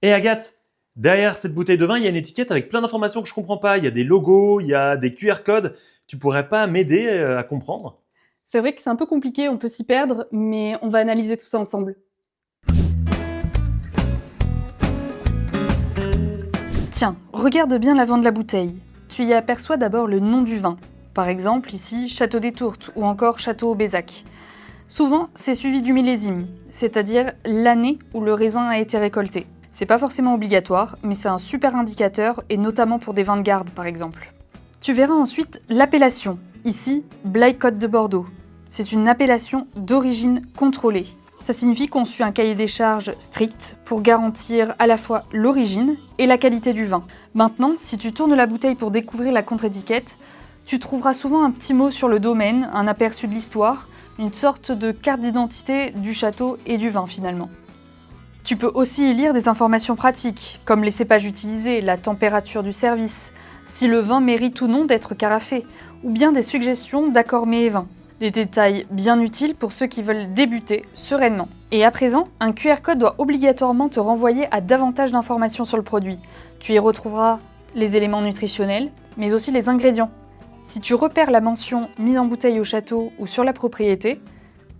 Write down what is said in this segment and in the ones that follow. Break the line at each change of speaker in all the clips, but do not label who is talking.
Et Agathe, derrière cette bouteille de vin, il y a une étiquette avec plein d'informations que je comprends pas. Il y a des logos, il y a des QR codes. Tu pourrais pas m'aider à comprendre?
C'est vrai que c'est un peu compliqué, on peut s'y perdre, mais on va analyser tout ça ensemble. Tiens, regarde bien l'avant de la bouteille. Tu y aperçois d'abord le nom du vin. Par exemple, ici, Château des Tourtes ou encore Château au Bézac. Souvent, c'est suivi du millésime, c'est-à-dire l'année où le raisin a été récolté. C'est pas forcément obligatoire, mais c'est un super indicateur, et notamment pour des vins de garde par exemple. Tu verras ensuite l'appellation. Ici, Blaye-Côte de Bordeaux. C'est une appellation d'origine contrôlée. Ça signifie qu'on suit un cahier des charges strict pour garantir à la fois l'origine et la qualité du vin. Maintenant, si tu tournes la bouteille pour découvrir la contre-étiquette, tu trouveras souvent un petit mot sur le domaine, un aperçu de l'histoire, une sorte de carte d'identité du château et du vin finalement. Tu peux aussi y lire des informations pratiques, comme les cépages utilisés, la température du service, si le vin mérite ou non d'être carafé, ou bien des suggestions d'accords mets et vins. Des détails bien utiles pour ceux qui veulent débuter sereinement. Et à présent, un QR code doit obligatoirement te renvoyer à davantage d'informations sur le produit. Tu y retrouveras les éléments nutritionnels, mais aussi les ingrédients. Si tu repères la mention « mise en bouteille au château » ou sur la propriété,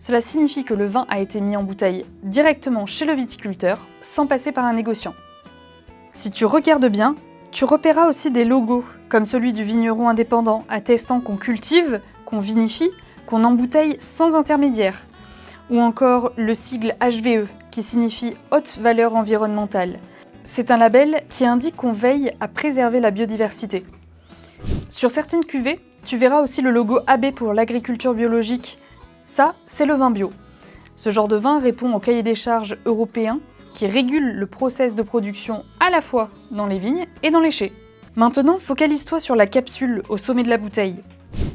cela signifie que le vin a été mis en bouteille directement chez le viticulteur, sans passer par un négociant. Si tu regardes bien, tu repéreras aussi des logos, comme celui du vigneron indépendant, attestant qu'on cultive, qu'on vinifie, qu'on embouteille sans intermédiaire, ou encore le sigle HVE, qui signifie Haute Valeur Environnementale. C'est un label qui indique qu'on veille à préserver la biodiversité. Sur certaines cuvées, tu verras aussi le logo AB pour l'agriculture biologique. Ça, c'est le vin bio. Ce genre de vin répond au cahier des charges européen qui régule le process de production à la fois dans les vignes et dans les chais. Maintenant, focalise-toi sur la capsule au sommet de la bouteille.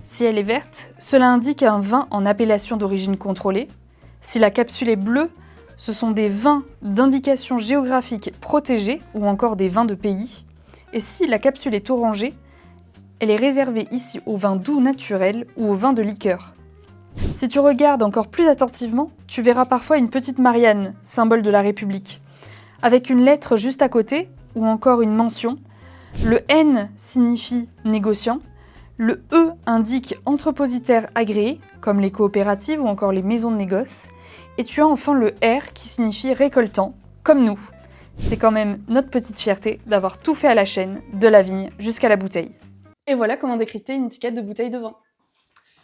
Si elle est verte, cela indique un vin en appellation d'origine contrôlée. Si la capsule est bleue, ce sont des vins d'indication géographique protégée ou encore des vins de pays. Et si la capsule est orangée, elle est réservée ici aux vins doux naturels ou aux vins de liqueur. Si tu regardes encore plus attentivement, tu verras parfois une petite Marianne, symbole de la République, avec une lettre juste à côté ou encore une mention. Le N signifie négociant, le E indique entrepositaire agréé, comme les coopératives ou encore les maisons de négoce, et tu as enfin le R qui signifie récoltant, comme nous. C'est quand même notre petite fierté d'avoir tout fait à la chaîne, de la vigne jusqu'à la bouteille. Et voilà comment décrypter une étiquette de bouteille de vin.